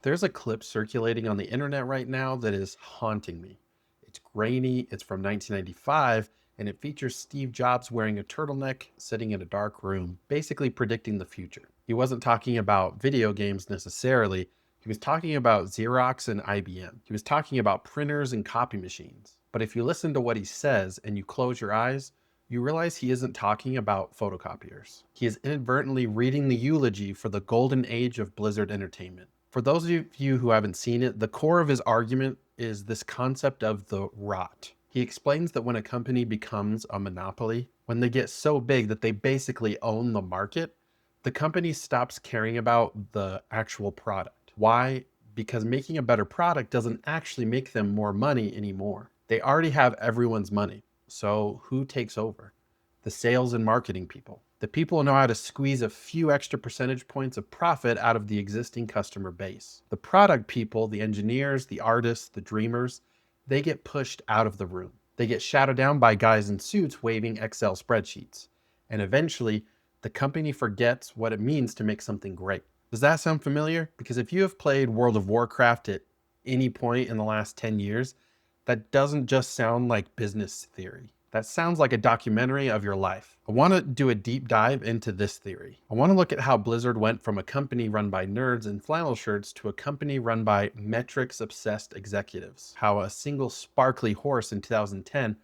There's a clip circulating on the internet right now that is haunting me. It's grainy, it's from 1995, and it features Steve Jobs wearing a turtleneck, sitting in a dark room, basically predicting the future. He wasn't talking about video games necessarily, he was talking about Xerox and IBM. He was talking about printers and copy machines. But if you listen to what he says and you close your eyes, you realize he isn't talking about photocopiers. He is inadvertently reading the eulogy for the golden age of Blizzard Entertainment. For those of you who haven't seen it, the core of his argument is this concept of the rot. He explains that when a company becomes a monopoly, when they get so big that they basically own the market, the company stops caring about the actual product. Why? Because making a better product doesn't actually make them more money anymore. They already have everyone's money. So who takes over? The sales and marketing people. The people who know how to squeeze a few extra percentage points of profit out of the existing customer base. The product people, the engineers, the artists, the dreamers, they get pushed out of the room. They get shouted down by guys in suits waving Excel spreadsheets. And eventually, the company forgets what it means to make something great. Does that sound familiar? Because if you have played World of Warcraft at any point in the last 10 years, that doesn't just sound like business theory. That sounds like a documentary of your life. I want to do a deep dive into this theory. I want to look at how Blizzard went from a company run by nerds in flannel shirts to a company run by metrics-obsessed executives. How a single sparkly horse in 2010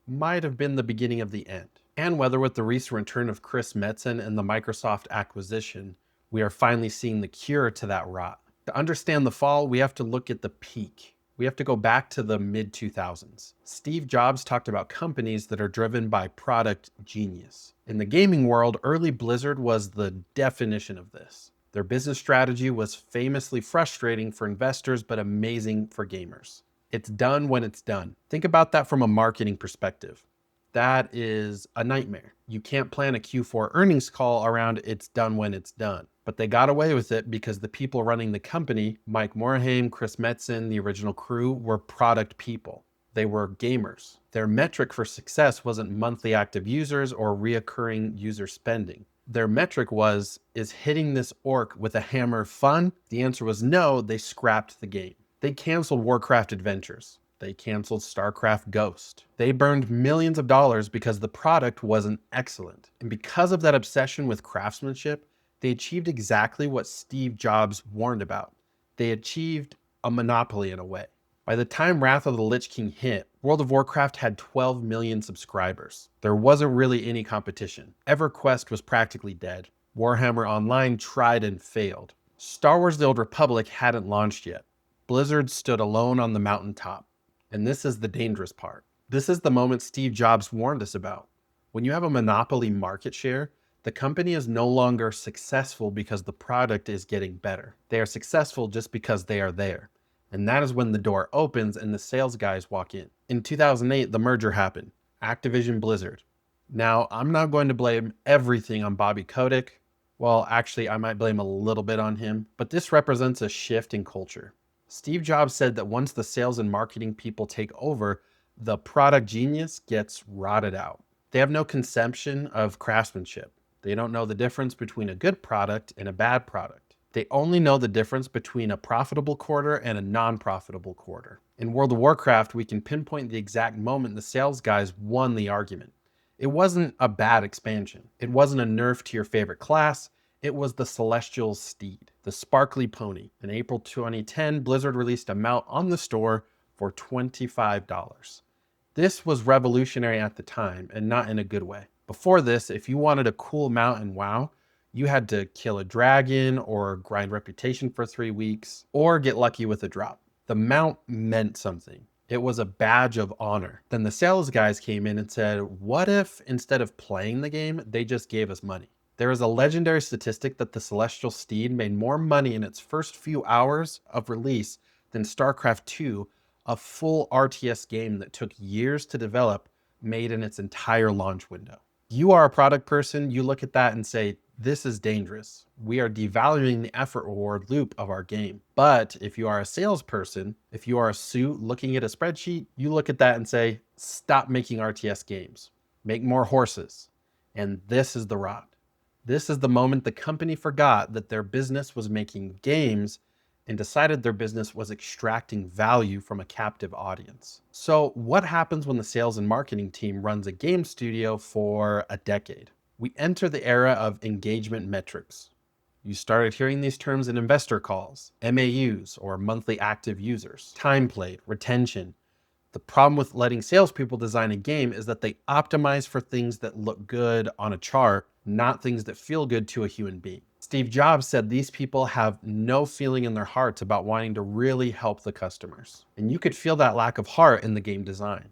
might have been the beginning of the end. And whether with the recent return of Chris Metzen and the Microsoft acquisition, we are finally seeing the cure to that rot. To understand the fall, we have to look at the peak. We have to go back to the mid-2000s. Steve Jobs talked about companies that are driven by product genius. In the gaming world, early Blizzard was the definition of this. Their business strategy was famously frustrating for investors, but amazing for gamers. It's done when it's done. Think about that from a marketing perspective. That is a nightmare. You can't plan a Q4 earnings call around it's done when it's done. But they got away with it because the people running the company, Mike Morhaime, Chris Metzen, the original crew, were product people. They were gamers. Their metric for success wasn't monthly active users or reoccurring user spending. Their metric was, is hitting this orc with a hammer fun? The answer was no, they scrapped the game. They canceled Warcraft Adventures. They canceled StarCraft Ghost. They burned millions of dollars because the product wasn't excellent. And because of that obsession with craftsmanship, they achieved exactly what Steve Jobs warned about. They achieved a monopoly in a way. By the time Wrath of the Lich King hit, World of Warcraft had 12 million subscribers. There wasn't really any competition. EverQuest was practically dead. Warhammer Online tried and failed. Star Wars: The Old Republic hadn't launched yet. Blizzard stood alone on the mountaintop. And this is the dangerous part. This is the moment Steve Jobs warned us about. When you have a monopoly market share, the company is no longer successful because the product is getting better. They are successful just because they are there. And that is when the door opens and the sales guys walk in. In 2008, the merger happened. Activision Blizzard. Now, I'm not going to blame everything on Bobby Kotick. Well, actually, I might blame a little bit on him, but this represents a shift in culture. Steve Jobs said that once the sales and marketing people take over, the product genius gets rotted out. They have no conception of craftsmanship. They don't know the difference between a good product and a bad product. They only know the difference between a profitable quarter and a non-profitable quarter. In World of Warcraft, we can pinpoint the exact moment the sales guys won the argument. It wasn't a bad expansion. It wasn't a nerf to your favorite class. It was the Celestial Steed, the sparkly pony. In April 2010, Blizzard released a mount on the store for $25. This was revolutionary at the time, and not in a good way. Before this, if you wanted a cool mount in WoW, you had to kill a dragon or grind reputation for 3 weeks, or get lucky with a drop. The mount meant something. It was a badge of honor. Then the sales guys came in and said, what if instead of playing the game, they just gave us money? There is a legendary statistic that the Celestial Steed made more money in its first few hours of release than StarCraft 2, a full RTS game that took years to develop, made in its entire launch window. You are a product person, you look at that and say, this is dangerous. We are devaluing the effort reward loop of our game. But if you are a salesperson, if you are a suit looking at a spreadsheet, you look at that and say, stop making RTS games. Make more horses. And this is the rot. This is the moment the company forgot that their business was making games and decided their business was extracting value from a captive audience. So what happens when the sales and marketing team runs a game studio for a decade? We enter the era of engagement metrics. You started hearing these terms in investor calls, MAUs, or monthly active users, time played, retention. The problem with letting salespeople design a game is that they optimize for things that look good on a chart, not things that feel good to a human being. Steve Jobs said these people have no feeling in their hearts about wanting to really help the customers. And you could feel that lack of heart in the game design.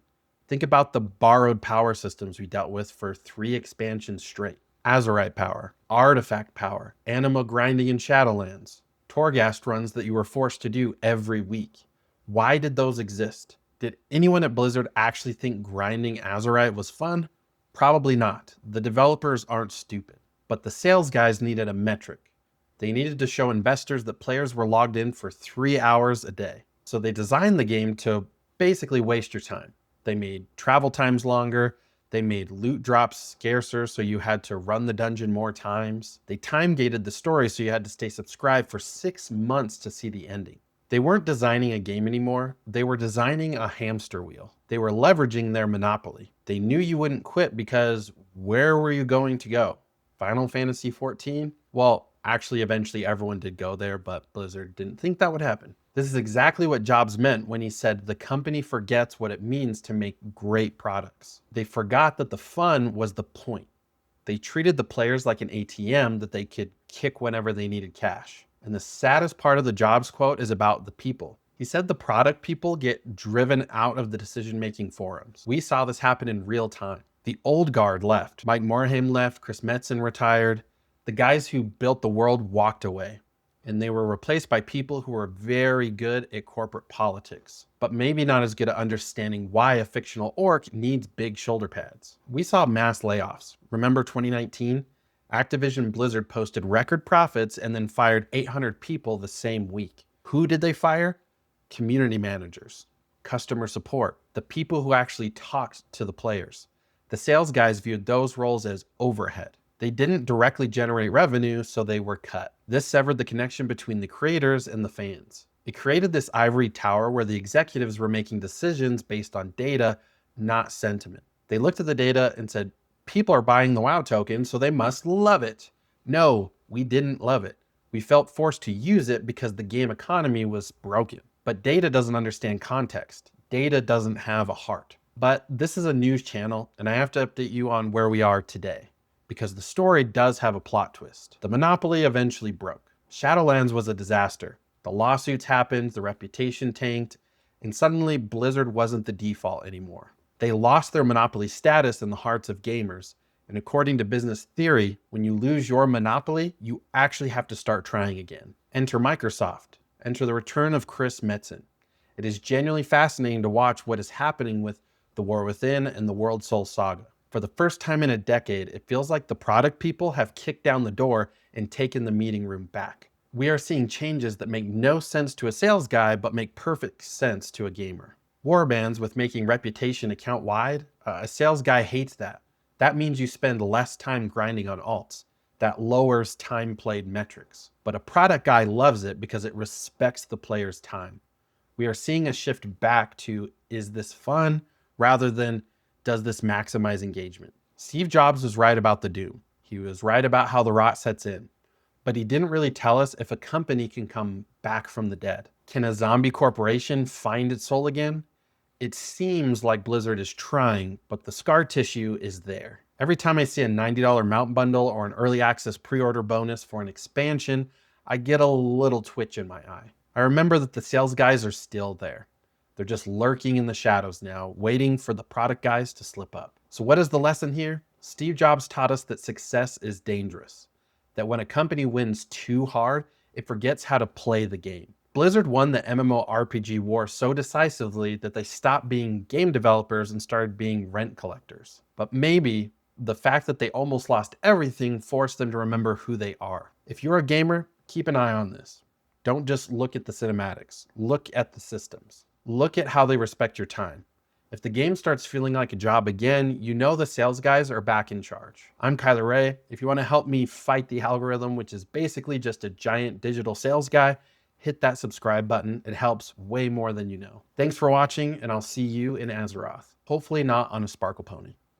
Think about the borrowed power systems we dealt with for 3 expansions straight. Azurite power, artifact power, anima grinding in Shadowlands, Torghast runs that you were forced to do every week. Why did those exist? Did anyone at Blizzard actually think grinding Azurite was fun? Probably not. The developers aren't stupid. But the sales guys needed a metric. They needed to show investors that players were logged in for 3 hours a day. So they designed the game to basically waste your time. They made travel times longer. They made loot drops scarcer, so you had to run the dungeon more times. They time-gated the story, so you had to stay subscribed for 6 months to see the ending. They weren't designing a game anymore. They were designing a hamster wheel. They were leveraging their monopoly. They knew you wouldn't quit because where were you going to go? Final Fantasy XIV? Well, actually, eventually everyone did go there, but Blizzard didn't think that would happen. This is exactly what Jobs meant when he said the company forgets what it means to make great products. They forgot that the fun was the point. They treated the players like an ATM that they could kick whenever they needed cash. And the saddest part of the Jobs quote is about the people. He said the product people get driven out of the decision-making forums. We saw this happen in real time. The old guard left. Mike Morhaime left. Chris Metzen retired. The guys who built the world walked away. And they were replaced by people who were very good at corporate politics, but maybe not as good at understanding why a fictional orc needs big shoulder pads. We saw mass layoffs. Remember 2019? Activision Blizzard posted record profits and then fired 800 people the same week. Who did they fire? Community managers, customer support, the people who actually talked to the players. The sales guys viewed those roles as overhead. They didn't directly generate revenue, so they were cut. This severed the connection between the creators and the fans. It created this ivory tower where the executives were making decisions based on data, not sentiment. They looked at the data and said, people are buying the WoW token, so they must love it. No, we didn't love it. We felt forced to use it because the game economy was broken. But data doesn't understand context. Data doesn't have a heart. But this is a news channel, and I have to update you on where we are today, because the story does have a plot twist. The monopoly eventually broke. Shadowlands was a disaster. The lawsuits happened, the reputation tanked, and suddenly Blizzard wasn't the default anymore. They lost their monopoly status in the hearts of gamers, and according to business theory, when you lose your monopoly, you actually have to start trying again. Enter Microsoft. Enter the return of Chris Metzen. It is genuinely fascinating to watch what is happening with The War Within and the World Soul Saga. For the first time in a decade, it feels like the product people have kicked down the door and taken the meeting room back. We are seeing changes that make no sense to a sales guy, but make perfect sense to a gamer. Warbands with making reputation account-wide, a sales guy hates that. That means you spend less time grinding on alts. That lowers time played metrics. But a product guy loves it because it respects the player's time. We are seeing a shift back to, is this fun, rather than, does this maximize engagement? Steve Jobs was right about the doom. He was right about how the rot sets in. But he didn't really tell us if a company can come back from the dead. Can a zombie corporation find its soul again? It seems like Blizzard is trying, but the scar tissue is there. Every time I see a $90 mount bundle or an early access pre-order bonus for an expansion, I get a little twitch in my eye. I remember that the sales guys are still there. They're just lurking in the shadows now, waiting for the product guys to slip up. So what is the lesson here? Steve Jobs taught us that success is dangerous. That when a company wins too hard, it forgets how to play the game. Blizzard won the MMORPG war so decisively that they stopped being game developers and started being rent collectors. But maybe the fact that they almost lost everything forced them to remember who they are. If you're a gamer, keep an eye on this. Don't just look at the cinematics. Look at the systems. Look at how they respect your time. If the game starts feeling like a job again, you know the sales guys are back in charge. I'm Kyler Ray. If you want to help me fight the algorithm, which is basically just a giant digital sales guy, hit that subscribe button. It helps way more than you know. Thanks for watching, and I'll see you in Azeroth. Hopefully not on a Sparkle Pony.